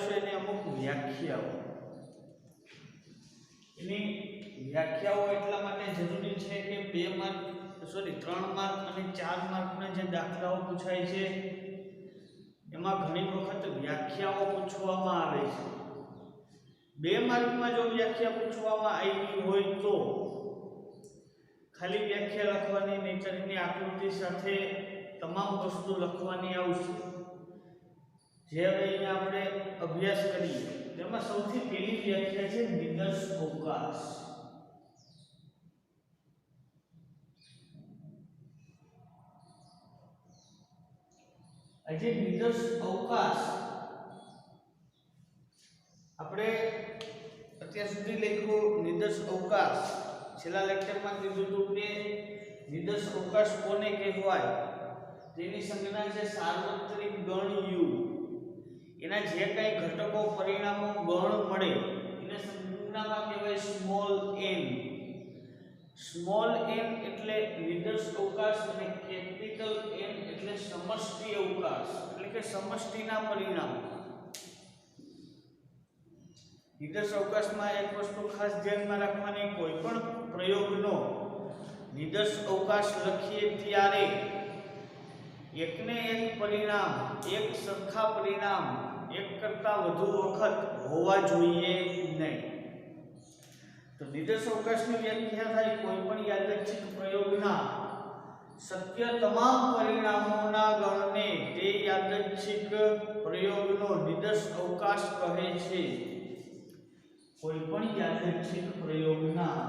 જોઈશું એની અમુક વ્યાખ્યાઓ. એની વ્યાખ્યાઓ એટલા માટે જરૂરી છે કે 2 માર્ક 3 માર્ક અને 4 માર્કના જે દાખલાઓ પૂછાય છે એમાં ઘણી વખત વ્યાખ્યાઓ પૂછવામાં આવે છે. 2 માર્કમાં જો વ્યાખ્યા પૂછવામાં આવી હોય તો ખાલી વ્યાખ્યા લખવાની, નહીંતર એની આકૃતિ સાથે તમામ વસ્તુ લખવાની આવશે. જે હવે અહીંયા આપણે અભ્યાસ કરીએ તેમાં સૌથી પહેલી વ્યાખ્યા છે નિદર્શ અવકાશ. આજે નિદર્શ અવકાશ આપણે અત્યાર સુધી લખ્યું નિદર્શ અવકાશ. છેલ્લા લેક્ચરમાં કીધું હતું કે નિદર્શ અવકાશ કોને કહેવાય? તેની સંજ્ઞા છે સાર્વત્રિક ગણ યુ. એના જે કંઈ ઘટકો પરિણામો ગણ મળે એને સંજ્ઞામાં કહેવાય સ્મોલ n. સ્મોલ n એટલે નિદર્શ અવકાશ અને કેપિટલ n એટલે સમષ્ટિ અવકાશ, એટલે કે સમષ્ટિના પરિણામો. નિદર્શ અવકાશમાં એક વસ્તુ ખાસ ધ્યાનમાં રાખવાની, કોઈ પણ પ્રયોગનો નિદર્શ અવકાશ લખીએ ત્યારે એકને એક પરિણામ, એક સરખા પરિણામ એક કરતા વધુ વખત હોવા જોઈએ નહીં. તો નિદર્શ અવકાશની વ્યાખ્યા થાય કોઈ પણ યાદચ્છિક પ્રયોગના શક્ય તમામ પરિણામોના ગણને તે યાદચ્છિક પ્રયોગનો નિદર્શ અવકાશ કહે છે. કોઈ પણ યાદચ્છિક પ્રયોગના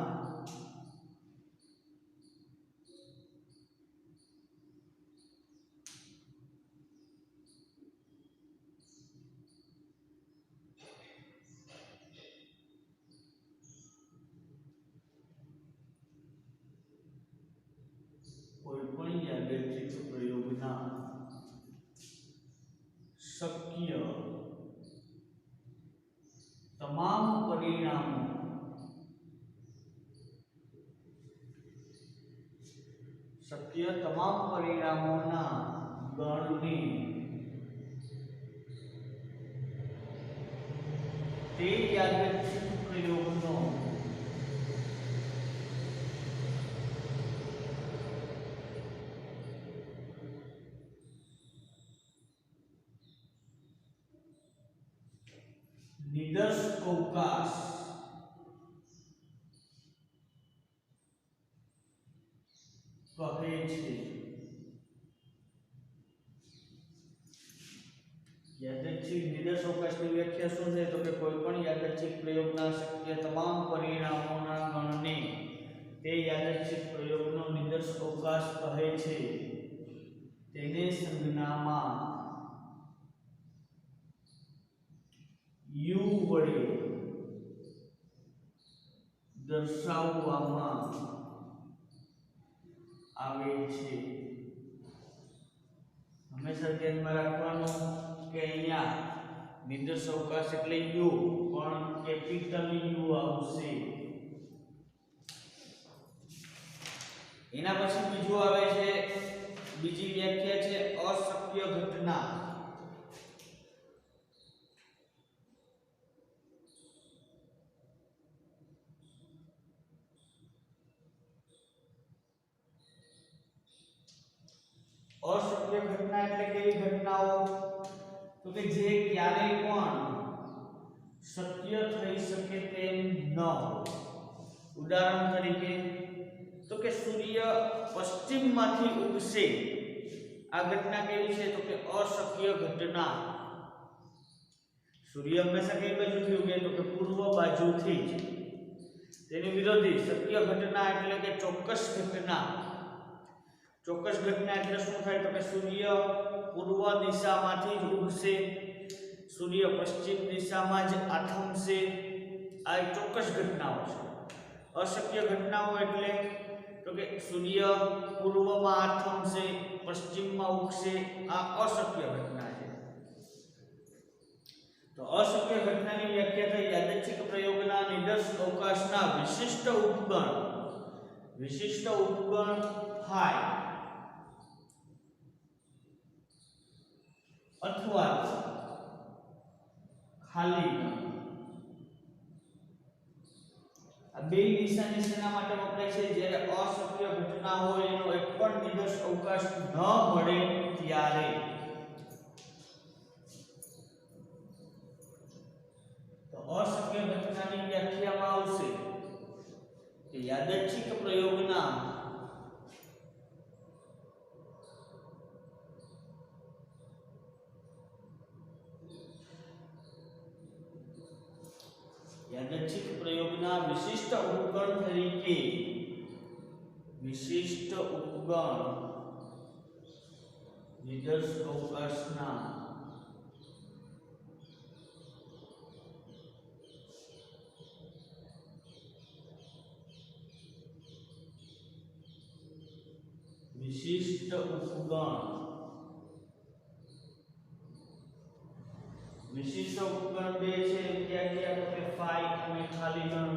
શક્ય તમામ પરિણામો પરિણામોના ગણને તે યાદચ્છિક પ્રયોગનો નિદર્શ અવકાશ કહે છે. યાદચ્છિક નિદર્શ અવકાશની વ્યાખ્યા શું છે? તો કે કોઈ પણ યાદચ્છિક પ્રયોગના શક્ય તમામ પરિણામોના ગણને તે યાદચ્છિક પ્રયોગનો નિદર્શ અવકાશ કહે છે. તેને સંજ્ઞામાં u વડે દર્શાવવામાં આવે છે. હંમેશા ધ્યાનમાં રાખવાનું કે અહીંયા નિદર્શ અવકાશ એટલે u, પણ કેપિટલ U આવશે. એના પછી બીજું આવે છે, બીજી વ્યાખ્યા છે અશક્ય ઘટના. અશક્ય ઘટના એટલે કેવી ઘટનાઓ? તો કે જે ક્યારેય પણ શક્ય થઈ શકે તેમ ન હોય. ઉદાહરણ તરીકે તો કે સૂર્ય પશ્ચિમમાંથી ઉગશે. આ ઘટના કેવી છે? તો કે અશક્ય ઘટના. સૂર્ય હંમેશા કઈ બાજુથી ઉગે? તો કે પૂર્વ બાજુથી જ. તેની વિરોધી શક્ય ઘટના એટલે કે ચોક્કસ ઘટના. ચોક્કસ ઘટના એટલે શું થાય? તો કે સૂર્ય પૂર્વ દિશામાંથી જ ઉગશે, સૂર્ય પશ્ચિમ દિશામાં જ આથમશે. આ એક ચોક્કસ ઘટનાઓ છે. અશક્ય ઘટનાઓ એટલે તો કે સૂર્ય પૂર્વમાં આથમશે, પશ્ચિમમાં ઉગશે. આ અશક્ય ઘટના છે. તો અશક્ય ઘટનાની વ્યાખ્યા થઈ યાદચ્છિક પ્રયોગના નિદર્શ અવકાશના વિશિષ્ટ ઉપગણ થાય અથવા ખાલી ગણ. આ બે નિશાની શેના માટે વપરાય છે? જ્યારે અશક્ય ઘટના હોય એનો એક પણ નિર્દેશ અવકાશ ન મળે ત્યારે. તો અશક્ય ઘટનાની વ્યાખ્યામાં આવશે કે યાદચ્છિક પ્રયોગના યાદચ્છિક પ્રયોગના વિશિષ્ટ ઉપગણ તરીકે વિશિષ્ટ ઉપગણ નિર્દેશ અવકાશના વિશિષ્ટ ઉપગણ બે છે ક્યાં ક્યાં? તો કે ફાઈ અને ખાલી ગણ.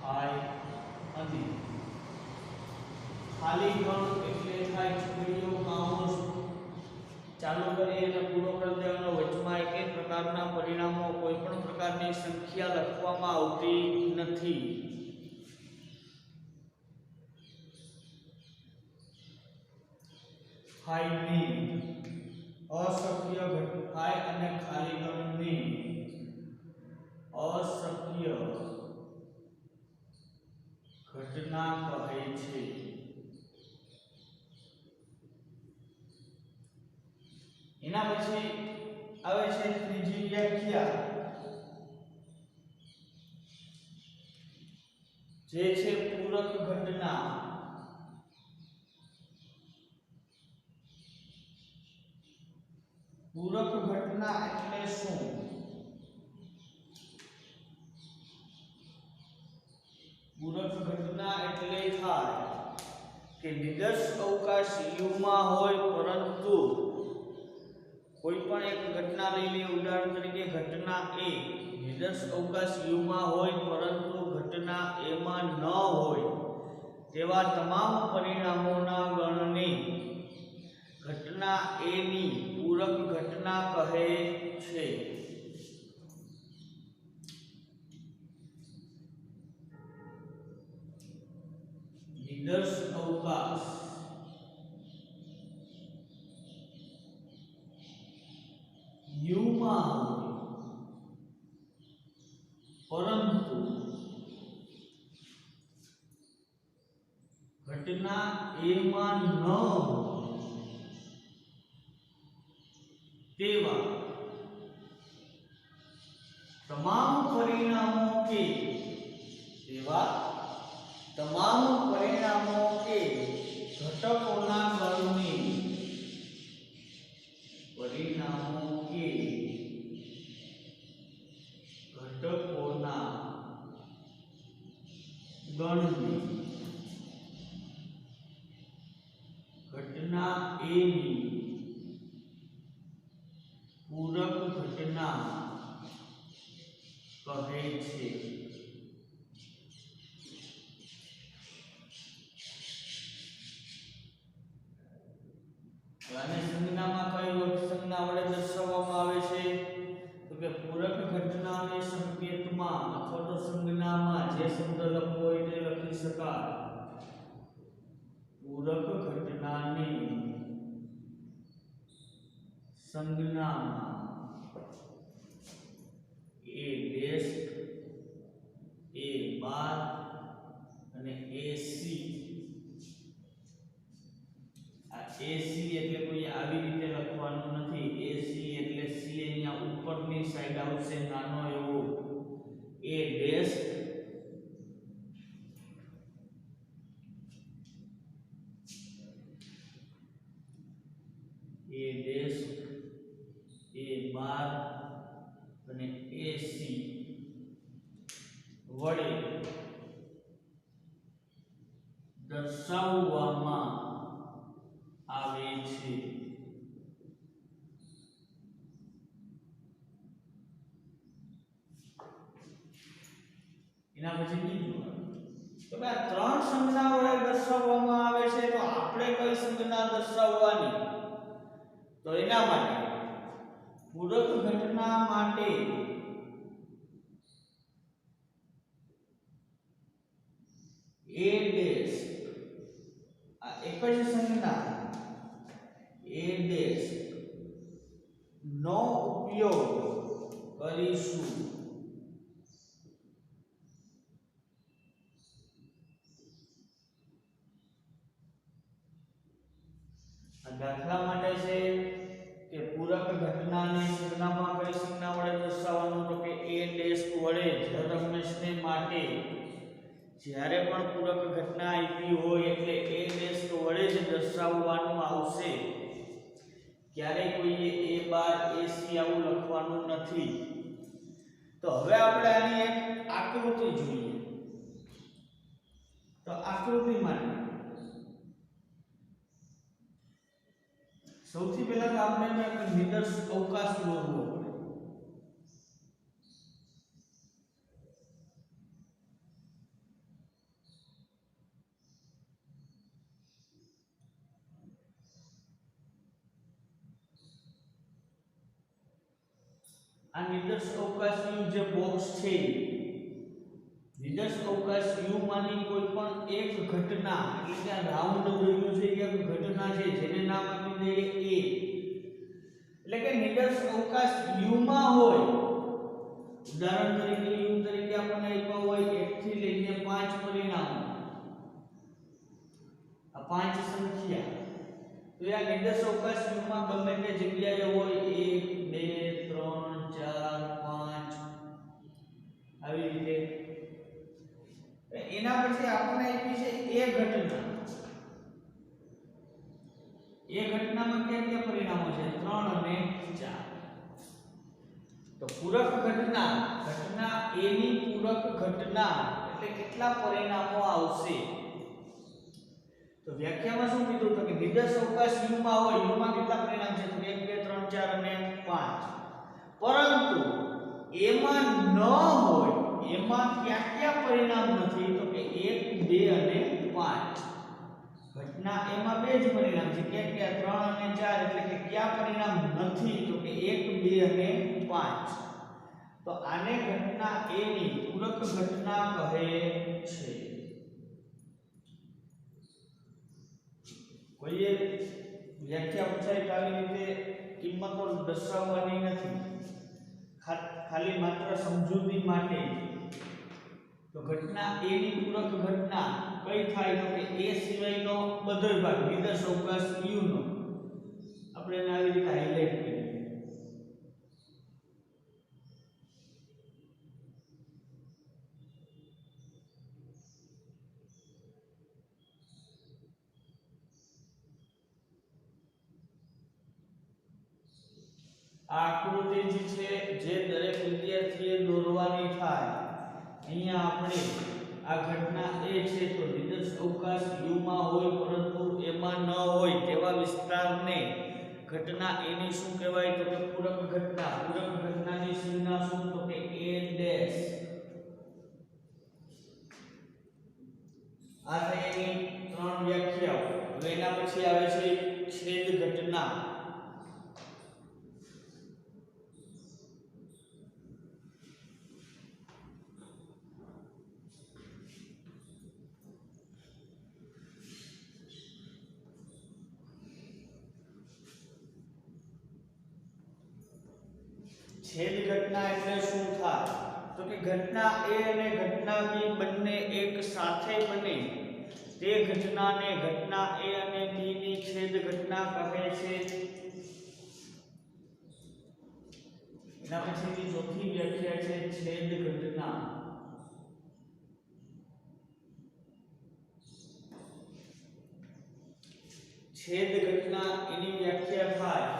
ફાઈ અને ખાલી ગણ એટલે થાય છોકરીઓ કાઉન્સ ચાલુ કરી અને પૂરો કરી દેવાનો. વચમાં એક એક પ્રકારના પરિણામો કોઈ પણ પ્રકારની સંખ્યા લખવામાં આવતી નથી. ફાઈ અશક્ય ફાઈ અને ખાલી ગણની અશક્ય ઘટના કહે છે. એના પછી આવે છે ત્રીજી વ્યાખ્યા જે છે પૂરક ઘટના. પૂરક ઘટના એટલે શું? પૂરક ઘટના એટલે થાય કે નિર્દેશ અવકાશ u માં હોય પરંતુ કોઈ પણ એક ઘટના લઈ લે. ઉદાહરણ તરીકે ઘટના A નિર્દેશ અવકાશ u માં હોય પરંતુ ઘટના A માં ન હોય તેવા તમામ પરિણામોના ગણને ઘટના A ની પૂરક ઘટના કહે છે. નિર્દેશ અવકાશ u માં હોય પરંતુ ઘટના A માં ન હોય તેવા તમામ પરિણામો કે ઘટકોના ગણને ઘટના A ની પૂરક ઘટના કહે છે. આને સંજ્ઞામાં કઈ સંજ્ઞા વડે દર્શાવવામાં આવે છે? તો કે પૂરક ઘટનાને સંકેતમાં અથવા તો સંજ્ઞામાં જે શબ્દ લખવો હોય તે લખી શકાય. પૂરક ઘટનાને સંજ્ઞામાં A ડેશ A બાર અને AC. આ AC એટલે કોઈ આવી રીતે લખવાનું નથી. AC એટલે C અહીંયા ઉપરની સાઈડ આવશે નાનો એવો A ડેશ A બાર અને AC વડે દર્શાવવામાં આવે છે. એના પછી બીજું તો આ ત્રણ સંજ્ઞા વડે દર્શાવવામાં આવે છે. તો આપણે કઈ સંજ્ઞા દર્શાવવાની? તો એના માટે પૂરક ઘટના માટે a ડેશ આ એક જ સંજ્ઞા a ડેશ નો ઉપયોગ કરીશું. દાખલા માટે છે કે પૂરક ઘટનાને સંજ્ઞામાં કઈ સંજ્ઞા વડે દર્શાવવાનું, તો કે a ડેશ વડે. રમેશને માટે જ્યારે પણ પૂરક ઘટના આપી હોય એટલે a ડેશ વડે જ દર્શાવવાનું આવશે. ક્યારે કોઈએ a બાર ac આવું લખવાનું નથી. તો હવે આપણે આની એક આકૃતિ જોઈએ. તો આકૃતિ માટે સૌથી પહેલા તો આપણે એક નિદર્શ અવકાશ દોરવો પડે. આ નિદર્શ અવકાશ u જે બોક્સ છે, નિદર્શ અવકાશ u માની કોઈ પણ એક ઘટના, એટલે કે રાઉન્ડ દોર્યું છે એક ઘટના છે જેને નામ આપી દઈએ a. એટલે કે નિદર્શ અવકાશ u માં હોય, ઉદાહરણ તરીકે u તરીકે આપણને આપ્યા હોય 1 થી લઈને 5 પરિણામો, આ 5 સંખ્યા. તો આ નિદર્શ અવકાશ u માં ગમે તે જગ્યાએ હોય 1 2 3 4 5 આવી રીતે. એના પછી આપણને આપી છે એ ઘટના. એ ઘટનામાં કેટલા પરિણામો છે? 3 અને 4. તો પૂરક ઘટના a ની પૂરક ઘટના એટલે કેટલા પરિણામો આવશે? તો વ્યાખ્યામાં શું કીધું? તો કે નિદર્શ અવકાશ u માં હોય, u માં કેટલા પરિણામ છે? તો 1 2 3 4 અને 5. પરંતુ એમાં ન હોય, એમાં ક્યાં પરિણામ નથી? તો કે 1 2 અને 5. ઘટના એમાં બે જ પરિણામ છે, ક્યાં 3 અને 4. એટલે કે ક્યાં પરિણામ નથી? તો કે 1 2 અને 5. તો આને ઘટના a ની પૂરક ઘટના કહે છે. કોઈએ વ્યાખ્યા પૂછાય આવી રીતે કિંમતો દર્શાવવાની નથી, ખાલી માત્ર સમજૂતી માટે. તો ઘટના a ની પૂરક ઘટના કઈ થાય? તો કે a સિવાયનો બધો ભાગ નિદર્શ અવકાશ u નો આપણે એને આવી રીતે હાઈલાઈટ કરીએ. આ આકૃતિ જે છે જે દરેક વિદ્યાર્થીએ દોરવાની થાય. અહીંયા આપણે આ ઘટના a છે તો નિદર્શ અવકાશ u માં હોય પરંતુ એમાં ન હોય તેવા વિસ્તારને ઘટના a ની શું કહેવાય? તો કે પૂરક ઘટના. પૂરક ઘટનાની સંજ્ઞા શું? તો કે a ડેશ. આ થઈ એની 3 વ્યાખ્યાઓ. હવે એના પછી આવે છે છેદ ઘટના. છેદ ઘટના એટલે શું થાય? તો કે ઘટના a અને ઘટના b બંને એક સાથે બને તે ઘટનાને ઘટના a અને b ની છેદ ઘટના કહે છે. એના પછીની ચોથી વ્યાખ્યા છે છેદ ઘટના. છેદ ઘટના એની વ્યાખ્યા થાય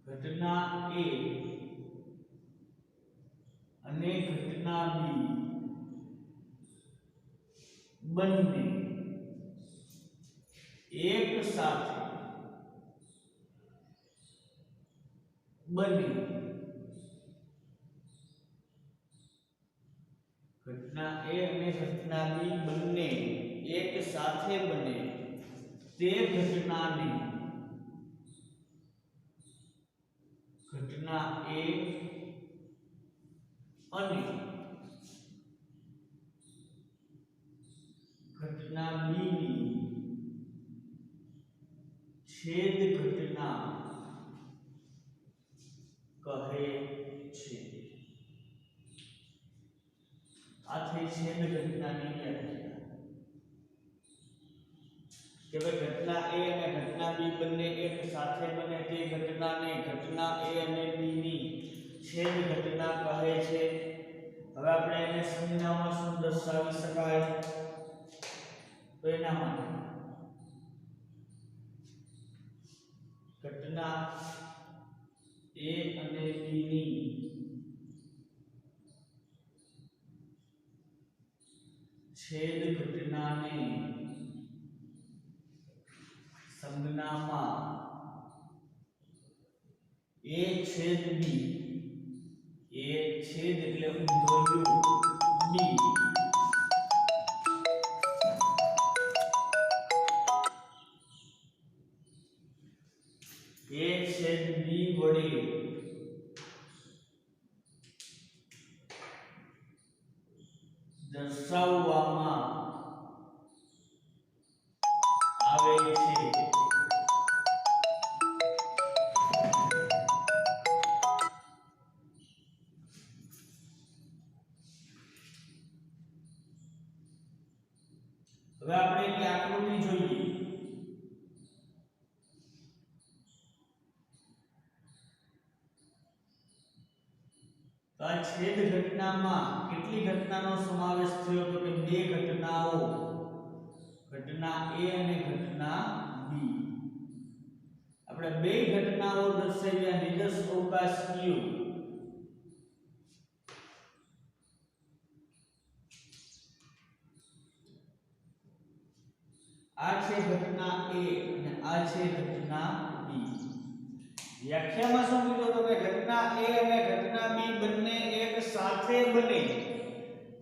ઘટના a અને ઘટના b બંને એક સાથે બને. ઘટના a અને ઘટના b બંને એક સાથે બને તે ઘટનાને ઘટના A અને ઘટના B ની છેદ ઘટના કહે છે. આ થઈ છેદ ઘટનાની વ્યાખ્યા કે ભાઈ ઘટના A અને ઘટના B બંને એક સાથે બને તે ઘટનાને ઘટના A અને B ની છેદ ઘટના કહે છે. હવે આપણે એને સંજ્ઞામાં શું દર્શાવી શકાય? તો એના માટે ઘટના A અને B ની છેદ ઘટનાને સંજ્ઞામાં A છેદ B, A છેદ એટલે ઊંધો U, B A છેદ B વડે દર્શાવવામાં આવે છે. હવે આપણે એની આકૃતિ જોઈએ. તો આ છેદ ઘટનામાં કેટલી ઘટનાનો સમાવેશ થયો? તો કે બે ઘટનાઓ, ઘટના A અને ઘટના B. આપણે બે ઘટનાઓ દર્શાવ્યા નિદર્શ અવકાશ Q. આ છે ઘટના A અને આ છે ઘટના B. વ્યાખ્યામાં શું કીધું? તો કે ઘટના A અને ઘટના B બંને એક સાથે બને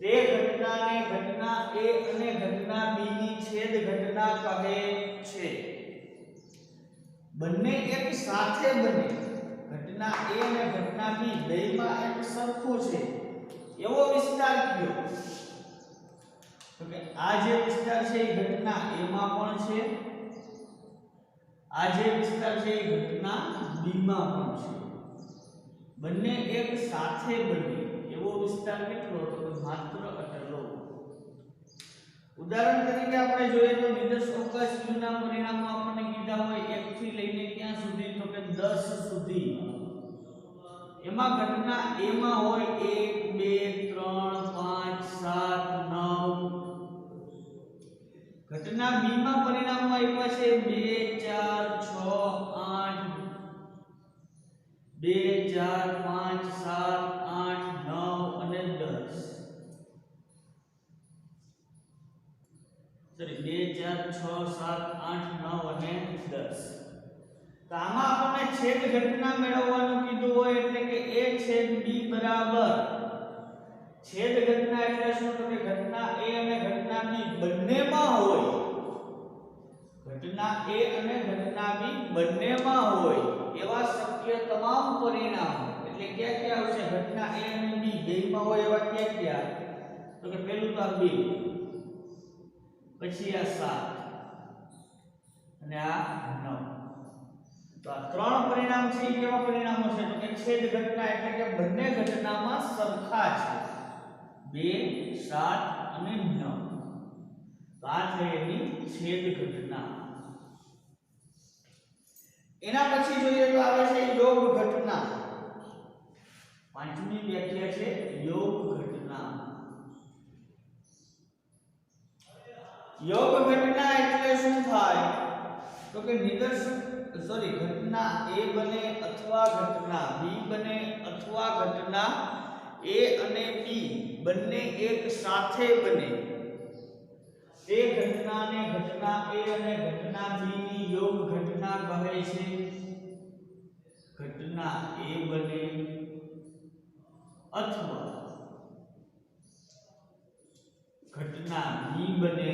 તે ઘટનાને ઘટના A અને ઘટના B ની છેદ ઘટના કહે છે. બંને એક સાથે બને, ઘટના A અને ઘટના B બેયમાં એક સરખું છે એવો વિસ્તાર કયો? તો કે આ જે વિસ્તાર છે એ ઘટના A માં પણ છે, આ જે વિસ્તાર છે એ ઘટના B માં પણ છે. બંને એક સાથે બને એવો વિસ્તાર કેટલો? તો માત્ર અટલો. ઉદાહરણ તરીકે આપણે જોઈએ તો નિદર્શ અવકાશ U ના પરિણામો આપણને કીધા હોય 1 થી લઈને ક્યાં સુધી? તો કે 10 સુધી. એમાં ઘટના A માં હોય 1 2 3 5 7 9. ઘટના B માં પરિણામમાં આપ્યા છે 2 4 6 8 2 4 5 7 8 9 અને 10. સોરી 2 4 6 7 8 9 અને 10. તો આમાં આપણને છેદ ઘટના મેળવવાનું કીધું હોય એટલે કે A છેદ B બરાબર છેદ ઘટના એટલે શું? તો કે ઘટના A અને ઘટના B બંનેમાં હોય, ઘટના A અને ઘટના B બંનેમાં હોય એવા શક્ય તમામ પરિણામો. એટલે ક્યાં ક્યાં આવશે? ઘટના A અને B બેયમાં હોય એવા ક્યાં ક્યાં? તો કે પહેલું તો આ 2, પછી આ 7 અને આ 9. તો આ ત્રણ પરિણામ છે એ કેવા પરિણામો છે? તો કે છેદ ઘટના એટલે કે બંને ઘટનામાં સરખા છે, 2 7 અને 9. તો આ છે એની છેદ ઘટના. એના પછી જોઈએ તો આવે છે યોગ ઘટના. પાંચમી વ્યાખ્યા છે યોગ ઘટના. યોગ ઘટના એટલે શું થાય? તો કે ઘટના A બને અથવા ઘટના B બને અથવા ઘટના A અને B બંને એક સાથે બને તે ઘટનાને ઘટના A અને ઘટના B ની યોગ ઘટના કહે છે. ઘટના A બને અથવા ઘટના B બને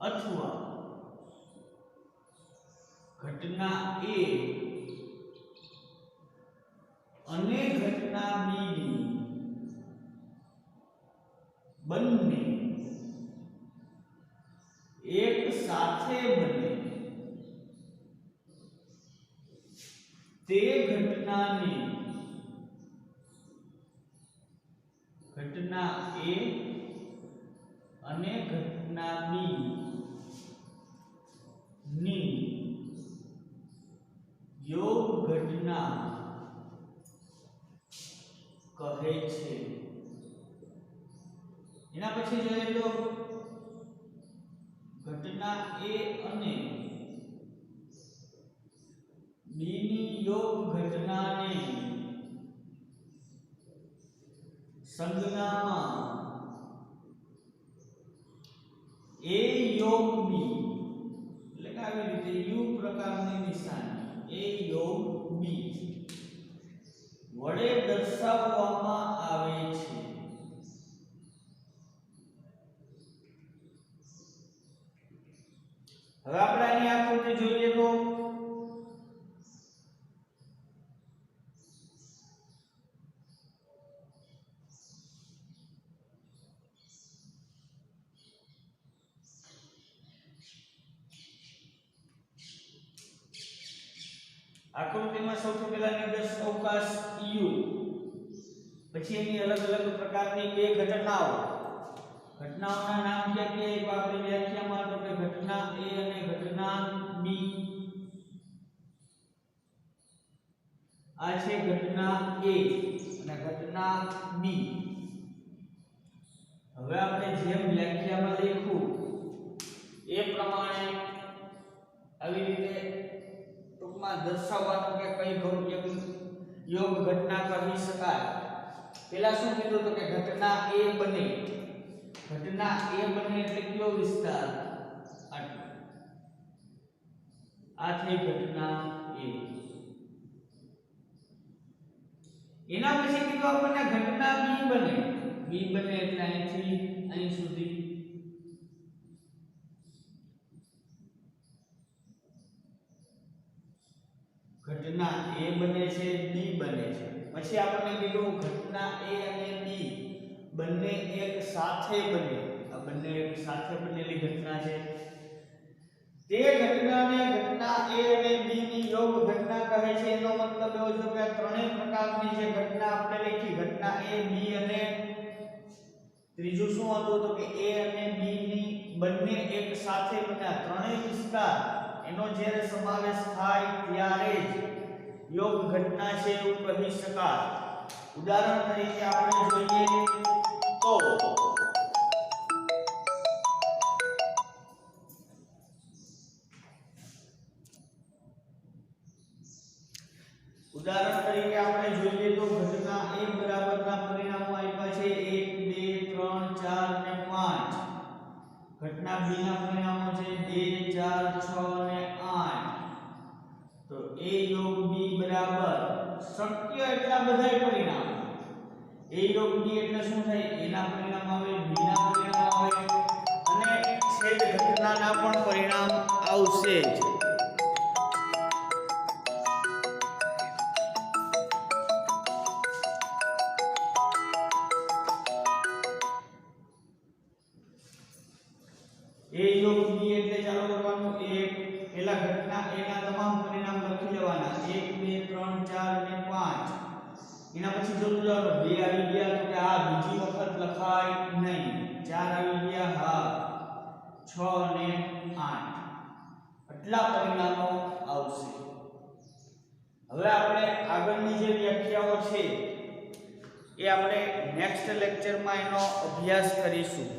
અથવા ઘટના A અને ઘટના B ની બંને એક સાથે બને તે ઘટનાને ઘટના A અને ઘટના B ની યોગ ઘટના કહે છે. એના પછી જોઈએ તો ઘટના A અને B ની યોગ ઘટનાને સંજ્ઞામાં A યોગ B એટલે કે આવી રીતે U પ્રકારની નિશાની A યોગ B વડે દર્શાવવામાં આવે છે. હવે આપણે આની આકૃતિ જોઈએ તો આકૃતિમાં સૌથી પહેલા નિર્દેશ અવકાશ U, પછી એની અલગ અલગ પ્રકારની બે ઘટનાઓના નામ ક્યાં ક્યાં આપણે વ્યાખ્યામાં તો કે ઘટના A અને ઘટના B. આ છે ઘટના A અને ઘટના B. હવે આપણે જેમ વ્યાખ્યામાં લખ્યું એ પ્રમાણે આવી રીતે ટૂંકમાં દર્શાવવાનું કે કઈ યોગ ઘટના કહી શકાય. પહેલા શું કીધું તો કે ઘટના A બને. ઘટના A બને એટલે કયો વિસ્તાર? આટલો. આ થઈ ઘટના A. એના પછી કીધું આપણને ઘટના B બને. B બને એટલે અહીંથી અહીં સુધી. ઘટના A બને છે, B બને છે. પછી આપણને કીધું ઘટના A અને B બંને એક સાથે બને. આ બંને એક સાથે બનેલી ઘટના છે. તે ઘટનાને ઘટના A અને B ની યોગ ઘટના કહે છે. એનો મતલબ એવો છે કે ત્રણેય પ્રકારની જે ઘટના આપણે લખી ઘટના A, B અને ત્રીજું શું હતું તો કે A અને B ની બંને એક સાથે બન્યા. ત્રણેય વિસ્તાર એનો જ્યારે સમાવેશ થાય ત્યારે જ યોગ ઘટના છે એવું કહી શકાય. ઉદાહરણ તરીકે આપણે જોઈએ તો ઘટના A બરાબરના પરિણામો આપ્યા છે 1 2 3 4 અને 5. ઘટના B ના પરિણામો છે 2 4 6 અને 8. તો A યોગ B બરાબર શક્ય એટલા બધા પરિણામ. A યોગ B એટલે શું થાય? A ના પરિણામ આવે, B ના પરિણામ આવે અને છેદ ઘટનાના પણ પરિણામ આવશે જ. A યોગ B એટલે ચાલો કરવાનું 1 પહેલા ઘટના A ના તમામ પરિણામ લખી લેવાના 1 2 3 4 અને 5. એના પછી જોતું જવાનું 2 આવી ગયા તો કે આ બીજી વખત લખાય નહીં. 4 આવી ગયા હા 6 અને 8 આટલા પરિણામો આવશે. હવે આપણે આગળની જે વ્યાખ્યાઓ છે એ આપણે નેક્સ્ટ લેક્ચરમાં એનો અભ્યાસ કરીશું.